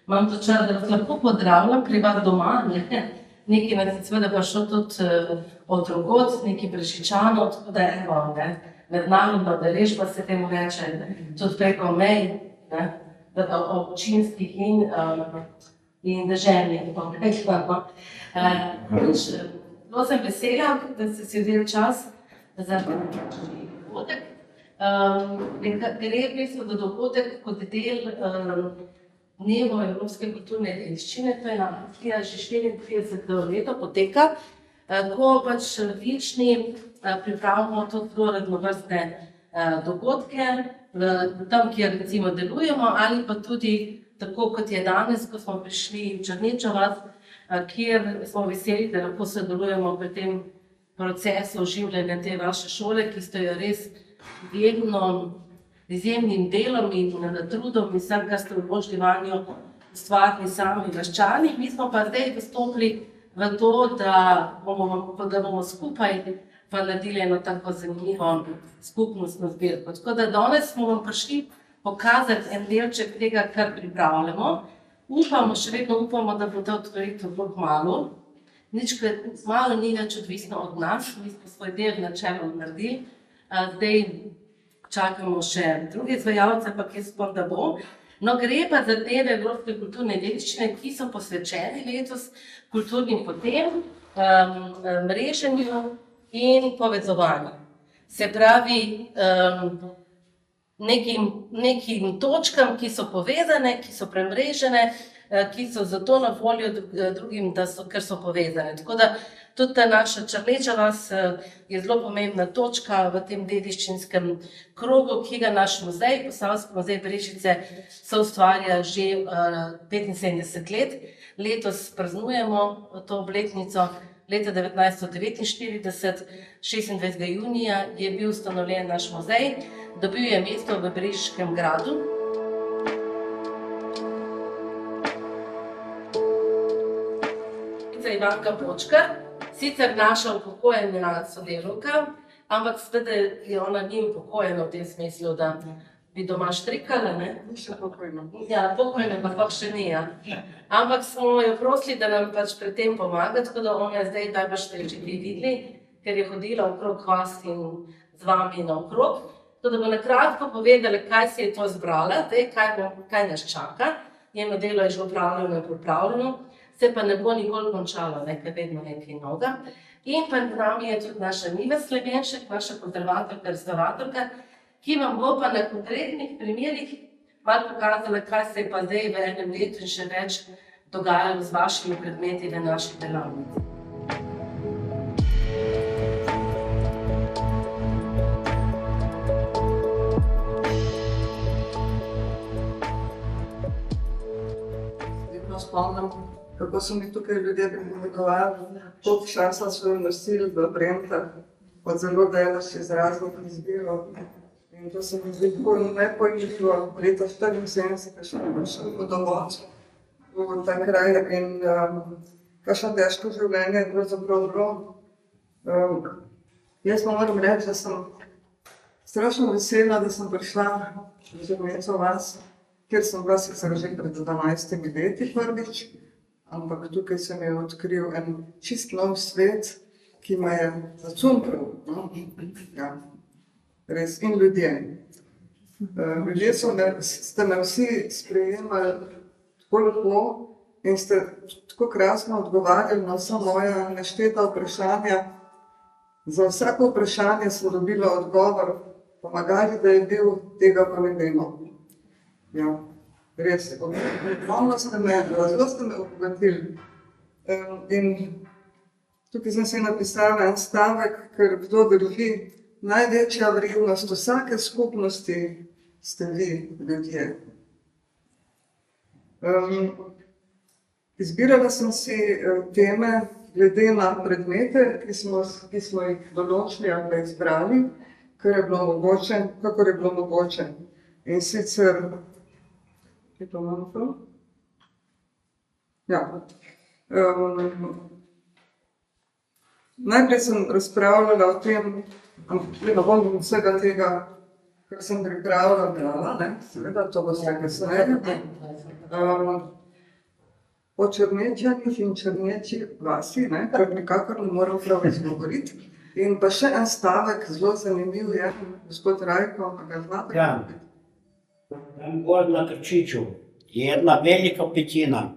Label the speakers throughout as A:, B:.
A: imam to čar, da vas lahko pozdravljam pri vas doma, nekaj nas je seveda pa šlo tudi od drugod, nekaj Brežičanov, tako da evo, mednarodno udeležba se temu reče, tudi preko mej, občinskih in deželnih. Zelo sem vesela, da ste si vzeli čas za dogodek. Gre v bistvu za dogodek kot del Dneva evropske kulturne dediščine, to je akcija že 34. leto poteka, ko pač lični pripravimo tudi zelo raznovrstne dogodke, tam, kjer recimo delujemo, ali pa tudi tako, kot je danes, ko smo prišli v Črnečo vas, kjer smo veseli, da lahko sodelujemo pri tem procesu oživljanja te vaše šole, ki ste jo res izjemnim delom in trudom in vsem, kar ste vložili vanjo, ustvarili sami vaščani. Mi smo pa zdaj vstopili v to, da bomo skupaj pa naredili eno tako zanimivo skupnostno zbirko. Tako da danes smo vam prišli pokazati en delček tega, kar pripravljamo. Še vedno upamo, da bo ta otvoritev bolj kmalu. Malo ni več odvisno od nas, mi smo svoj del načelno naredili. Zdaj čakamo še druge izvajalce, pa jaz upam, da bo. No, gre pa za Dneve evropske kulturne dediščine, ki so posvečeni letos kulturnim potem, mreženju in povezovanju. Se pravi, nekim točkam, ki so povezane, ki so premrežene, ki so zato na voljo drugim, ker so povezane. Tako da tudi ta naša Črneča vas je zelo pomembna točka v tem dediščinskem krogu, ki ga naš muzej, Posavski muzej Brežice, soustvarja že 75 let. Letos praznujemo to obletnico. Leta 1949, 26. junija, je bil ustanovljen naš muzej, dobil je mesto v Brežiškem gradu. Ivanka Počkar, sicer naša upokojena sodelavka, ampak seveda je ona ni upokojena v tem smislu, da bi doma štrikala, ne?
B: Še pokojno.
A: Ja, pokojna pa pač še ni, ja. Ampak smo jo prosili, da nam pač pri tem pomaga, tako da ona je zdaj najbrž že videli, ker je hodila okrog vas in z vami naokrog. Tako da bo na kratko povedala, kaj si je to zbrala, kaj nas čaka. Njeno delo je že opravljeno in pripravljeno. Se pa ne bo nikoli končalo, ker vedno nekaj novega. In pa z nami je tudi naša Miva Slevenšek, naša konzervatorka, restauratorka, ki vam bo pa na konkretnih primerih malo pokazala, kaj se je pa zdaj v enem letu in še več dogajalo z vašimi predmeti v naši delavnici.
B: Vedno spomnim, kako so mi tukaj ljudje pripovedovali, koliko časa so jo nosili v brentah, od zelo delaš izrazov izbiro. In to se mi zdi tako nepojemljivo, leta 1974, še ne šel v domoč v ta kraj in kakšno težko življenje je pravzaprav bilo. Jaz moram reči, da sem strašno vesela, da sem prišla v Črnečo vas, kjer sem bila sicer že pred 12 leti prvič, ampak tukaj sem je odkril en čist nov svet, ki me je zacunkril. Ja, res, in ljudje. Ljudje ste me vsi sprejemali tako lepo in ste tako krasno odgovarjali na vsa moja nešteta vprašanja. Za vsako vprašanje sem dobila odgovor, pomagali, da je bil, tega pa ne vemo. Ja, res je. Zelo ste me obogatili. In tukaj sem si napisala en stavek, ker kdo drži, največja vrednost vsake skupnosti ste vi, ljudje. Izbirala sem si teme glede na predmete, ki smo jih določili ali izbrali, kakor je bilo mogoče. In sicer, je to malo prav? Ja. Najprej sem razpravljala o tem, ne bom vsega tega, kar sem pripravila, seveda, to bo vse kasneje. O Črnečanih in Črneči vasi, ne, kar nikakor ne moram prav izgovoriti. In pa še en stavek, zelo zanimiv je, gospod Rajko, pa ga znate?
C: Ja. Tam gor na Krčiču je jedna velika petina.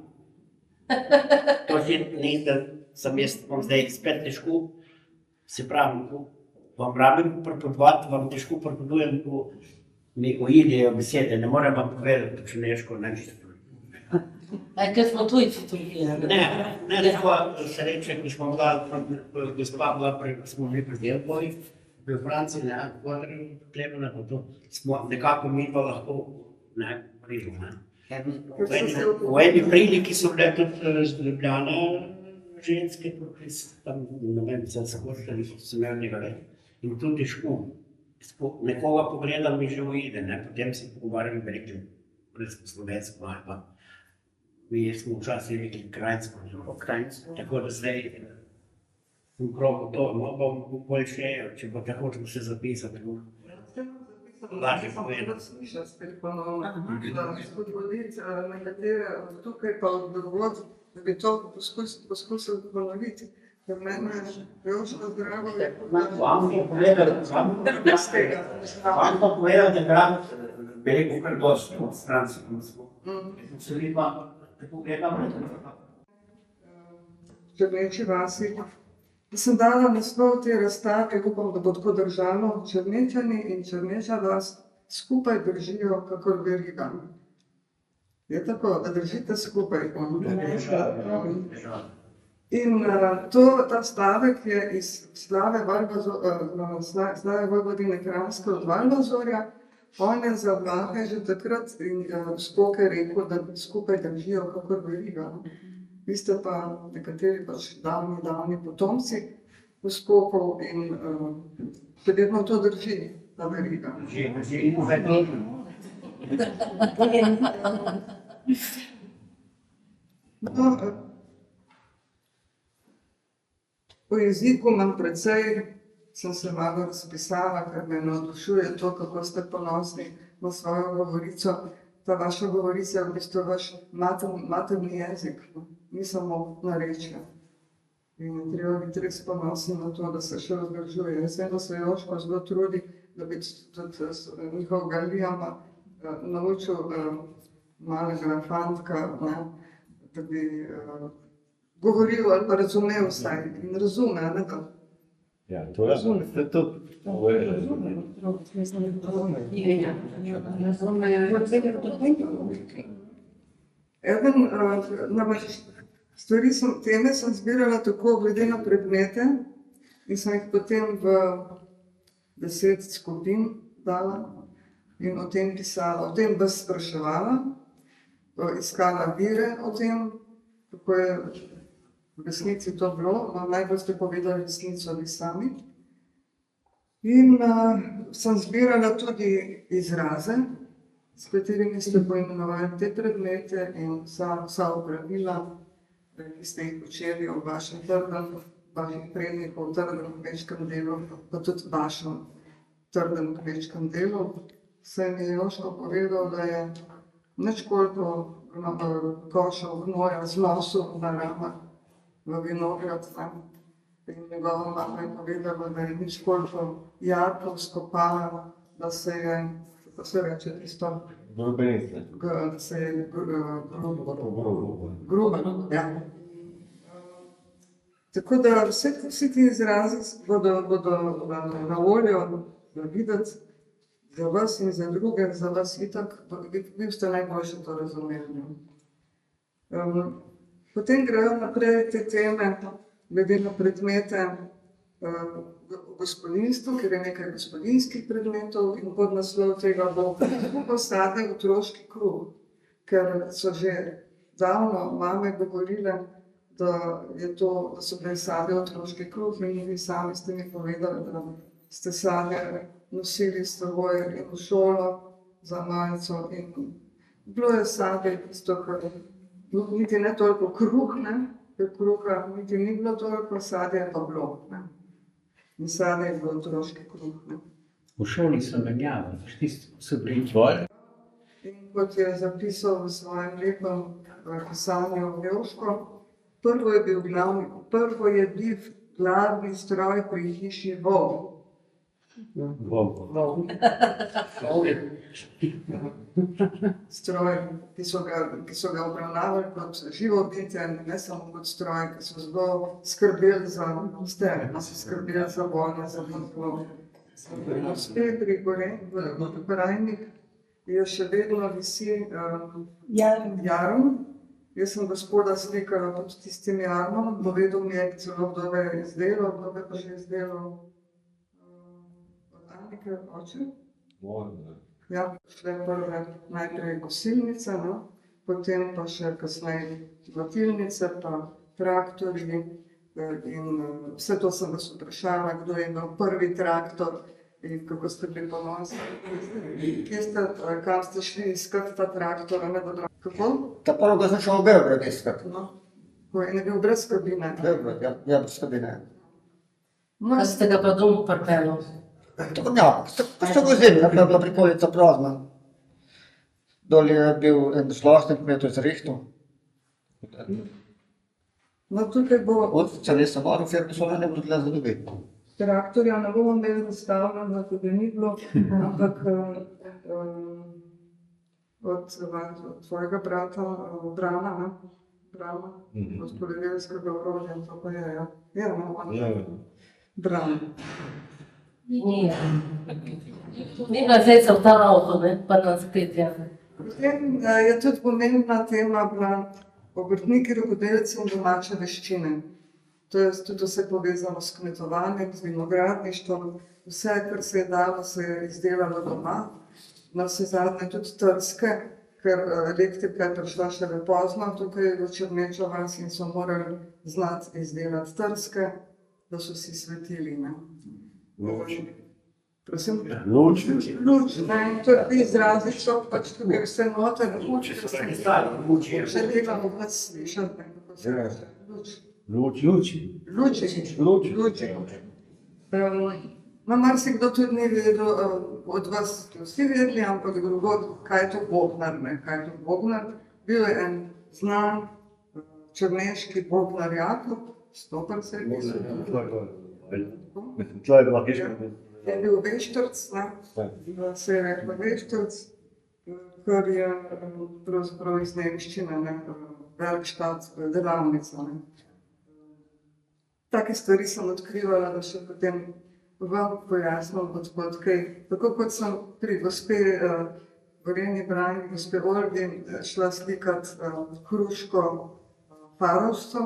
C: To že nekaj sem jaz zdaj spet težko, se pravi, vam rabim pripovedovati, vam težko pripovedujem, ko mi uidejo besede, ne morem vam povedati po črneško, ne.
A: Ker smo tujci tudi.
C: Ne, tako se reče, ko smo gospa bila, smo bili pri Delboji, v Franciji, ne, Klemena, pa to smo nekako mi pa lahko, ne, prišli, ne. V eni priliki so bile tudi z Ljubljane ženske, tukaj tam, ne vem, se skočili, so imeli nekaj let. In to težko. Nekoga pogledam mi že uide, ne, potem se pogovarjam, bi rekli, slovensko ali pa. Mi smo včasih rekli krajinsko, tako da zdaj sem prav to, no bom bolj še, če bo tako, če bo se zapisati. Lažje povedati.
B: Slišati spet ponovno, da spodbuditi nekatere od tukaj pa od drugod, da bi to poskusili ponoviti. Ker mene Jožko Zdravo je
C: Vam pa povedal, da bi rekel kar dosti od stranci, se vi pa tako gledam.
B: Črneči vasi. Sem dala naslov te razstave, upam, da bo tako držalo. Črnečani in Črneča vas skupaj držijo kakor veriga. Je tako, da držite skupaj. In ta stavek je iz slave Vojvodine Kranjske od Valvazorja. On je za Vlahe že takrat in Skok je rekel, da skupaj držijo kakor veriga. Vi ste pa nekateri pač davni potomci v Skoku in še vedno to drži, ta veriga. Po jeziku imam precej, sem se malo razpisala, ker me navdušuje to, kako ste ponosni na svojo govorico. Ta vaša govorica je v bistvu vaš materni jezik, ni samo narečje. In je treba biti res ponosni na to, da se še vzdržuje. Jaz vem, da se Jožko zelo trudi, da bi tudi njihovega Lijama naučil malega fantka, da bi govoril ali pa razumel vsaj. In razume, ne da?
D: Ja, to je to.
B: Teme sem zbirala tako glede na predmete in sem jih potem v 10 skupin dala in o tem pisala, o tem vas spraševala, iskala vire o tem, kako je v resnici to bilo, najbolj ste povedali resnico vi sami. In sem zbirala tudi izraze, s katerimi ste poimenovali te predmete in vsa opravila, ki ste jih počeli v vaših prednikov, trdem kmečkem delu, pa tudi vašem trdem kmečkem delu. Se mi je Jožko povedal, da je nič koliko košov gnoja znosil na ramah v vinograd. In njegova mama je povedala, da je nič koliko jarkov skopala, da se je, kako se reče tisto? Da se je gruba, ja. Tako da vsi ti izrazi bodo na voljo videti za vas in za druge, za vas itak, vi ste najboljše to razumeli. Potem grejo naprej te teme, glede na predmete v gospodinjstvu, ker je nekaj gospodinjskih predmetov in podnaslov tega bo postane otroški kruh, ker so že davno mame govorile, da so bile sadje otroški kruh in vi sami ste mi povedali, da ste sadje nosili s seboj in v šolo za malico in bilo je sadje tisto, kar niti ne toliko kruh, ker kruha niti ni bilo toliko, sadje je pa bilo. In sadje je bilo otroški kruh.
D: V šoli sem menjala, tisti so bili tvoji.
B: In kot je zapisal v svojem lepem pisanju Joško, prvo je bil glavni stroj pri hiši vol. Stroj, ki so ga obravnavali kot živo bitje, ne samo kot stroj, ki so zelo skrbeli za stene, so skrbeli za vojne, za vojno. Spet pri Gorajnik je še vedno visi jarm. Jaz sem gospoda slikala pod tistim jarmom, povedal mi je celo, kdo ga je izdelal, kdo ga je pa že izdelal. Nekaj oče. Ja, šle prve najprej kosilnice, no? Potem pa še kasneje vlatilnice, pa traktorji in vse to sem vas vprašala, kdo je imel prvi traktor in kako ste bili ponosni. Kam ste šli iskati ta traktor, ne bo drago? Kako?
E: Ta prvo sem šel v Beograd iskat.
B: No, ko je bil brez kabine.
E: Beograd, ja, brez kabine.
B: No,
A: Kaj ste ga pa domov pripeljali?
E: Tako njak, ste vozili, je bila prikolica prazna. Dol je bil en zlastnik, mi je to izrihtal.
B: no tukaj bo
E: Če nisem malo firme, so ne bodo tle zadobiti.
B: traktorja, ne bomo imeli zastavljeno, tudi ni bilo, ampak od tvojega brata Brana, ne? Brana, od poljedelskega orožja, to pa je, ja. Je, ne? Bran.
A: Ni ga zdaj v ta avto, ne, pa nas spet, ja.
B: Potem je tudi pomembna tema bila obrtniki, rokodelci in domače veščine. To je tudi vse povezano s kmetovanjem, z vinogradništvom, vse, kar se je dalo, se je izdelalo doma. Navsezadnje tudi trske, ker elektrika je prišla šele pozno tukaj v Črnečo vas in so morali znati izdelati trske, da so si svetili, ne. Prosim?
D: Luč.
B: Luč, ne, to je pri izrazi, so pač tukaj vse noter, luč, še delamo vas slišati, ne, kako se reče. Luč. Luči. No, marsikdo tudi ni vedel, od vas ste vsi vedeli, ampak drugod, kaj je to bobnar, ne, kaj je to bobnar. Bil je en znan črneški bobnar Jakob, Stopar se je pisal.
D: To je bila hiška.
B: Je bil Veštrc, ne, se je rekla Veštrc, kar je pravzaprav iz nemščine, ne, Werkstatt, delavnica, ne. Take stvari sem odkrivala, da še potem vam pojasnim od kaj. Tako kot sem pri gospe Gorenji Brani, gospe Olgi, šla slikat hruško farovstvo,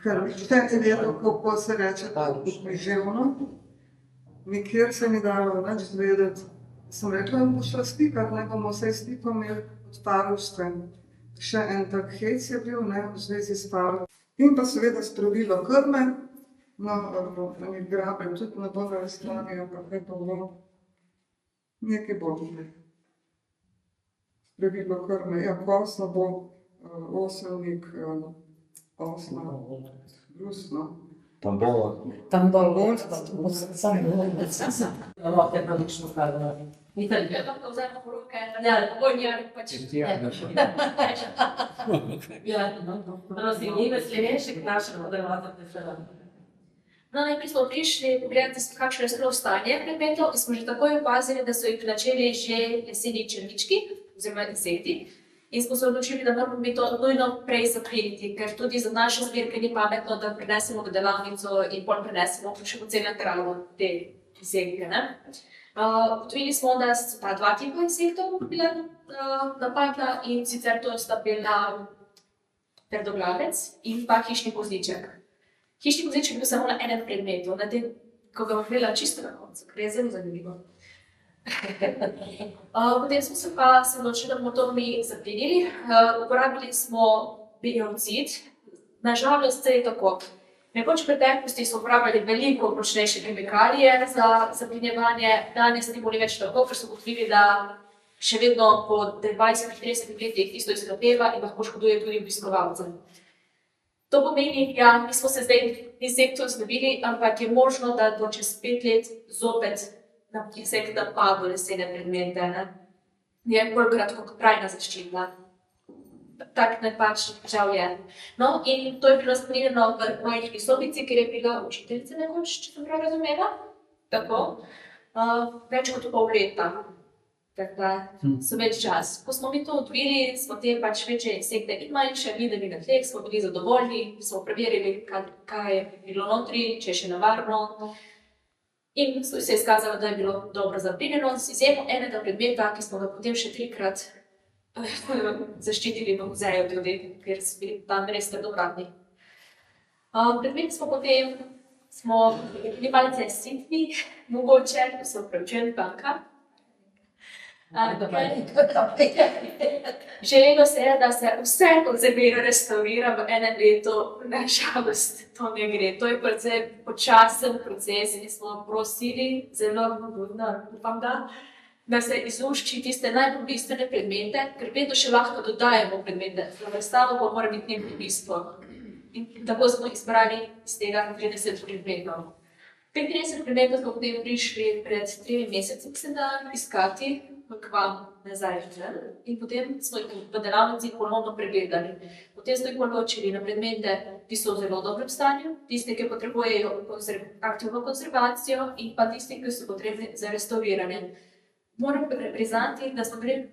B: ker nihče ni vedel, kako se reče književno. Nikjer se ni dalo nič zvedeti. Sem rekla, da bo šla slikat, ne bomo vse sliko imeli od farovstvem. Še en tak hec je bil, ne, v zvezi s farovstvom. In pa seveda spravilo krme, no, mi grabe tudi ne bo na strani, ampak kaj pa bo, nekaj bo. Spravilo krme, ja, posla bo oselnik, osla, brusno.
A: Tambor, lahko je pravično skladno. Prosim, Ive Slevenšek, naša modervatorka.
F: No, najprej smo prišli pogledati, kakšno je sploh stanje predmetov in smo že takoj opazili, da so jih načeli že leseni črvički oziroma insekti. In smo se odločili, da moramo mi to nujno prej zapliniti, ker tudi za naše zbirke ni pametno, da prinesemo v delavnico in pol prinesemo še po celem terenu te insekte, ne. Ugotovili smo, da so ta dva tipa insektov bila napadla in sicer to sta bila trdoglavec in pa hišni kozliček. Hišni kozliček je bil samo na enem predmetu, na tem, ko ga bom gledala čisto na koncu, ker je zelo zanimivo. Potem smo se pa odločili, da bomo to mi zaplinili. Uporabili smo biocid. Nažalost se je tako. Nekoč v preteklosti so uporabljali veliko močnejše kemikalije za zaplinjevanje, danes ni bolj več tako, ker so ugotovili, da še vedno po 20-30 letih isto izhlapeva in lahko škoduje tudi obiskovalcem. To pomeni, ja, mi smo se zdaj insektov znebili, ampak je možno, da do čez 5 let zopet na insekt napadlo lesene predmete, ne. je bolj kratkotrajna zaščita. Tak ne pač žal je. No, in to je bilo spremljeno v moji sobici, kjer je bila učiteljica nekoč, če sem prav razumela. Tako. Več kot pol leta. Tako da so več čas. Ko smo mi to odvili, smo te pač večje insekte in manjše videli na tleh, smo bili zadovoljni, smo preverili, kaj je bilo notri, če je še nevarno. In se je izkazalo, da je bilo dobro zaplinjeno, z izjemo enega predmeta, ki smo ga potem še 3-krat zaščitili v muzeju tudi, ker so bili tam res trdovratni. Predmeti smo potem bili malce sitni, mogoče, ko se upravičujem banka. Želelo se je, da se vse konzervira, restaurira v enem letu. Na žalost, to ne gre. To je precej počasen proces in smo prosili, zelo upam, da se izlušči tiste najbolj bistvene predmete, ker vedno še lahko dodajemo predmete. Za razstavo pa mora biti nekaj bistvo. In tako smo izbrali iz tega 30 predmetov. 35 predmetov smo potem prišli pred 3 meseci, mislim, da iskati k vam nazaj. In potem smo jih v delavnici ponovno pregledali. Potem smo jih poločili na predmete, ki so v zelo dobrem stanju, tiste, ki potrebujejo aktivno konzervacijo in pa tiste, ki so potrebni za restauriranje. Moram priznati, da smo bili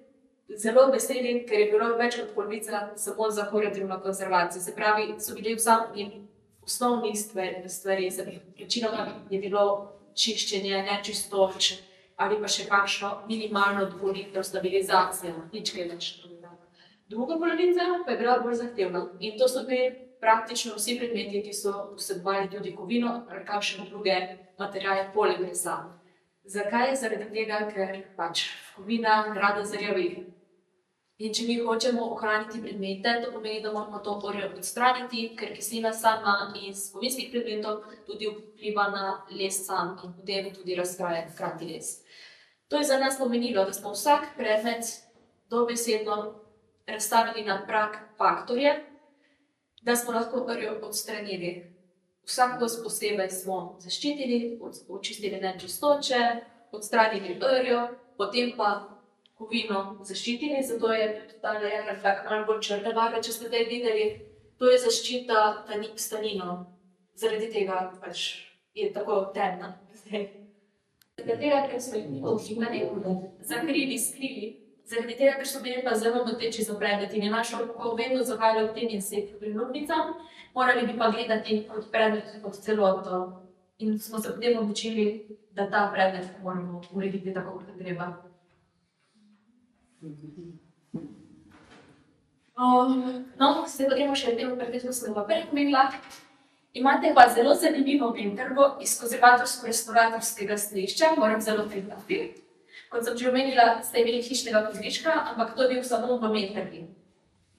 F: zelo veseli, ker je bilo več kot polovica samo za kurativno konzervacijo. Se pravi, so bili osnovni stvari, večinoma je bilo čiščenje, nečistoč ali pa še kakšno minimalno dopolnitev, stabilizacijo, nič kaj več. Druga polovica pa je bila bolj zahtevna in to so bili praktično vsi predmeti, ki so vsebovali tudi kovino ali kakšne druge materiale poleg lesa. Zakaj? Zaradi tega, ker pač kovina rada zarjavi. In če mi hočemo ohraniti predmete, to pomeni, da moramo to odstraniti, ker kislina sama iz kovinskih predmetov tudi vpliva na les sam in potem tudi razkraja hkrati les. To je za nas pomenilo, da smo vsak predmet dobesedno razstavili na prag faktorje, da smo lahko rjo odstranili. Vsak kos posebej smo zaščitili, očistili nečistoče, odstranili rjo, potem pa kovino zaščitili, zato je tudi ta ena tak malo bolj črna barva, če ste zdaj videli. To je zaščita staninov. Zaradi tega pač je tako temna. Zaradi tega, ker smo jih oživljali, zakrili, skrili. Zaradi tega, ker so bili pa zelo moteči za predmet in je naša oko vedno zahajala v tem insektu prilubnicam, morali bi pa gledati kot predmet kot celoto. In smo se potem odločili, da ta predmet moramo urediti tako, kot treba. No, se gremo še v tem predmetu, ko sem pa prej omenila. Imate pa zelo zanimivo vintergo iz konzervatorsko-restauratorskega stališča, moram zelo priznati. Kot sem že omenila, ste imeli hišnega kozlička, ampak to je bil samo v vintergi.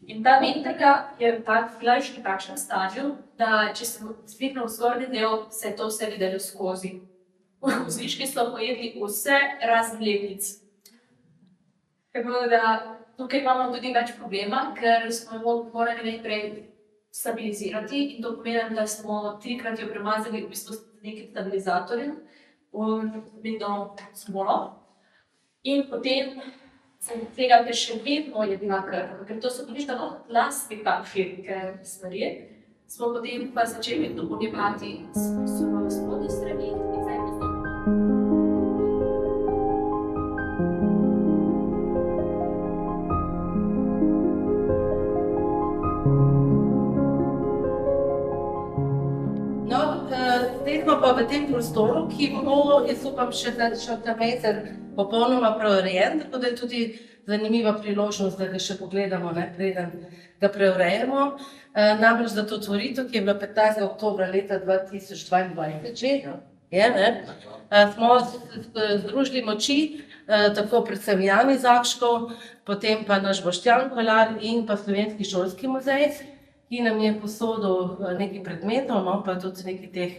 F: In ta vinterga je bila še v takšnem stanju, da če sem zviknil v zgornji del, se je to vse videlo skozi. Kozlički so pojedli vse razen letnic. Tako da tukaj imamo tudi več problema, ker smo morali najprej stabilizirati in to pomeni, da smo 3-krat jo premazali v bistvu s nekim stabilizatorjem, vedno smolo. In potem tega, ker še vedno je bila krhka, ker to so približno plastike stvari, smo potem pa začeli dopolnjevati s spodnje strani in zdaj
A: Zdaj smo pa v tem prostoru, ki bo, jaz upam, še ta mesec popolnoma preurejen, tako da je tudi zanimiva priložnost, da ga še pogledamo, preden ga preurejemo. Namreč za to otvoritev, ki je bila 15. oktobra leta 2022, smo združili moči, tako predvsem Jani Zakškov, potem pa naš Boštjan Kolar in pa Slovenski šolski muzej, ki nam je posodil nekaj predmetov, pa tudi nekaj teh,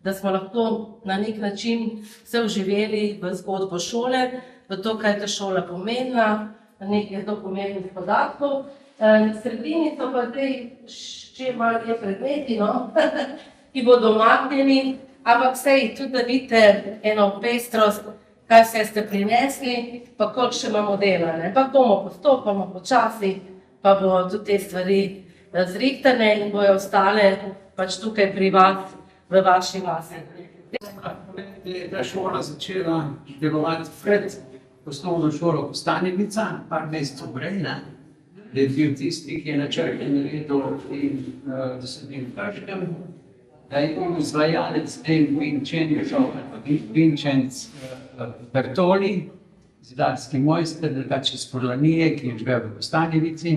A: da smo lahko na nek način se vživeli v zgodbo šole, v to, kaj je ta šola pomenila, nekaj zelo pomembnih podatkov. Na sredini so pa zdaj še malo predmeti, ki bodo umaknjeni, ampak sej tudi da vidite eno pestrost, kaj vse ste prinesli, pa koliko še imamo dela. Ne? Pa bomo postopoma, počasi, pa bo tudi te stvari zrihtane in bojo ostale pač tukaj pri vas, v vaši vasi.
G: Je ta šola začela delovati pred osnovno šolo Kostanjevica, par mesecev prej, ne? Da je bil tisti, ki je načrtno naredil in da sem bil v Krškem, da je bil izvajalec Vincenc Bertoli, zidarski mojster, drugače iz Furlanije, ki je živel v Kostanjevici,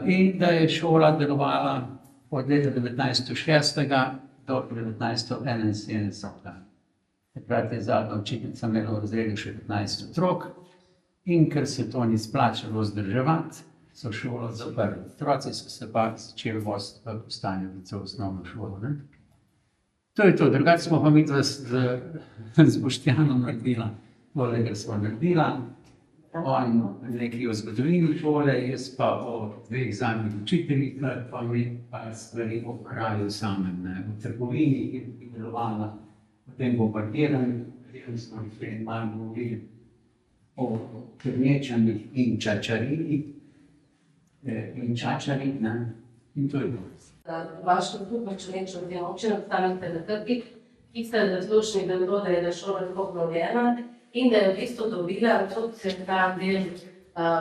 G: in da je šola delovala od leta 1906. Do 1971. Takrat je zadnja učiteljica imela v razredu še 15 otrok in ker se to ni splačalo vzdrževati, so šolo zaprli. Otroci so se pa začeli voziti v Kostanjevico v osnovno šolo. Ne? To je to, drugače smo pa mi z Boštjanom naredila. Poleg smo naredila, on nekaj o zgodovini šole, jaz pa o dveh zadnjih učiteljih, pa mi pa stvari o kraju samem, o trgovini, ki je delovala, potem bombardiranju, potem smo pred malo govorili o Krnečanih in Čačarinih, in to je to.
A: Vaš kulturno členčo oziroma občina ostanete na Krki, ki ste razločni, da je šola tako obnovljena, in da je v bistvu dobila tudi ta del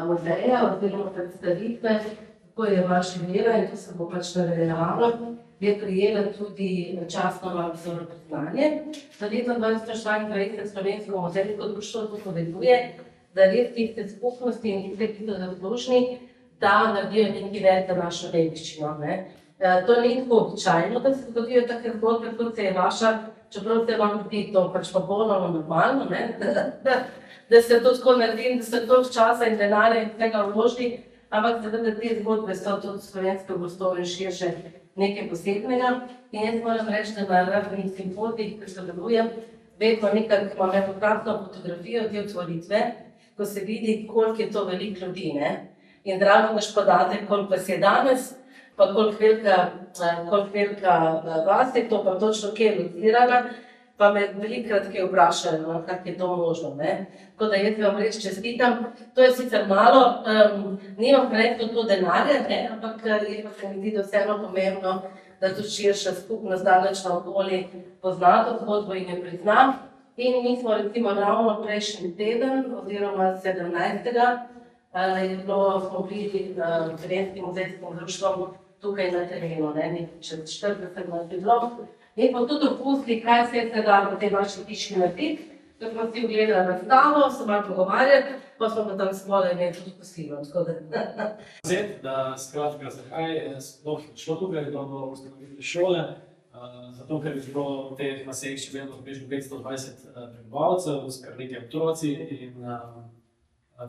A: muzeja oziroma predstavitve, kako je vaša vera in to se bo pač nadaljevalo, je prijela tudi častno varstveno priznanje. Za leto 2022 Slovensko muzejsko društvo to povezuje, da res tiste skupnosti in tiste, ki so zaslužni, da naredijo nekaj več za našo dediščino. To ni tako običajno, da se zgodijo take zgodbe, kot se je vaša, čeprav se vam zdi to pač popolnoma normalno, da se to tako naredi in da se toliko časa in denarja in vsega vloži, ampak seveda te zgodbe so tudi slovenske gostove in širše nekaj posebnega. In jaz moram reči, da na raznih simpozijih, ki sodelujem, vedno nekako imam eno krasno fotografijo te otvoritve, ko se vidi, koliko je to veliko ljudi, in drago naš podatek, koliko vas je danes, pa koliko velika vas je, to pa točno kje je locirana, pa me velikokrat kaj vprašajo, kako je to možno. Tako da jaz vam res čestitam. To je sicer malo, nimam projektno to denarja, ampak je pa se mi zdi, da vseeno pomembno, da tudi širša skupnost daleč naokoli pozna to zgodbo in jo prizna. In mi smo recimo ravno prejšnji teden, oziroma 17. smo bili Slovenskim muzejskim društvom tukaj na terenu, čez 40 nas je bilo. In pa tudi opustili, kaj se je da v tej vaši hiši narediti, da smo si ogledali razstavo, se malo pogovarjali, pa smo pa tam spole imeli tudi kosilo.
H: Da skratka, zakaj je sploh šlo tukaj do ustanovitve šole, zato ker je bilo v teh naseh še vedno približno 520 prebivalcev, kar nekaj otroci in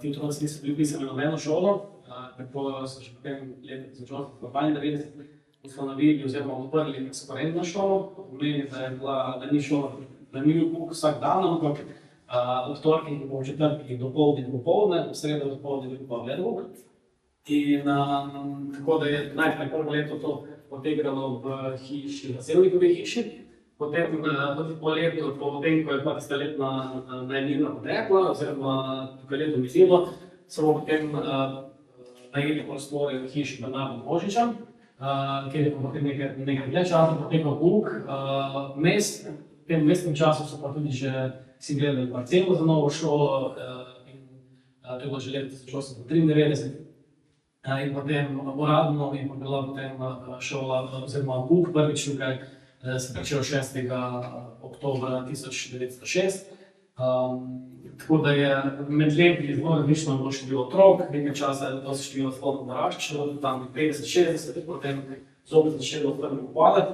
H: ti otroci niso bili vpisani v nobeno šolo, tako so še potem leta 1992 ustanovili oziroma odprli sporedno šolo. To pomeni, da ni šlo, da ni bil pouk vsak dan, ampak od torkih do četrtkih dopoldne in popoldne, v sredo dopoldne in pa vedouk. In tako da je najprej prvo leto to potekalo v hiši, v Sevnikovi hiši, potem po letu, potem, ko je 20-letna najemnina potekla, oziroma tukaj leto minilo, smo potem najeli prostore v hiši Bernarda Božiča, kjer je potem nekaj dlje časa potekal pouk. V tem mestnem času so pa tudi že si gledali parcelo za novo šolo in to je bilo že leta 1893. In potem uradno je bila potem šola oziroma pouk prvič tukaj se pričel 6. oktobra 1906. Tako da je med leti zelo različno bilo število otrok, nekaj časa je to število sploh naraščalo, tam 50-60, potem zopet začelo prvi upadati.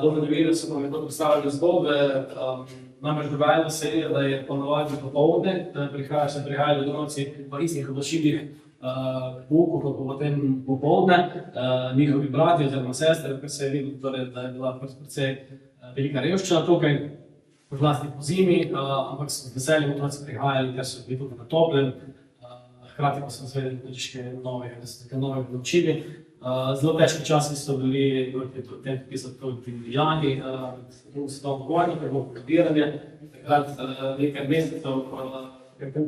H: Dobro nevire so nam to predstavljali zgodbe, namreč dogajalo se je, da je ponovadi popoldne, se prihajali otroci v istih oblačilih pouku, kot potem popoldne, njihovi brati oziroma sestre, ker se je videlo, da je bila precej velika revščina tukaj, zlasti po zimi, ampak so z veseljem otroci prihajali, ker so bili tudi na toplem, hkrati pa so izvedeli tudi še nove naučili. Zelo težki časi so bili v tem, ki so proti Indijani, drugo svetovno vojno, ker bilo okupiranje, takrat nekaj mesecev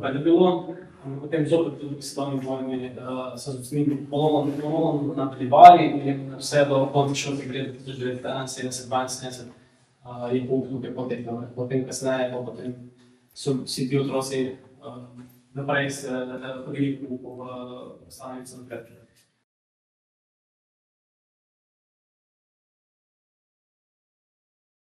H: pa ne bilo. Potem zopet v drugi svetovni vojni so z njimi ponovno nadaljevali in vse do končne pregrede 1971-1972 je pouk tukaj potekal. Potem kasneje, potem so vsi ti otroci naprej se hodili v Stanico naprej.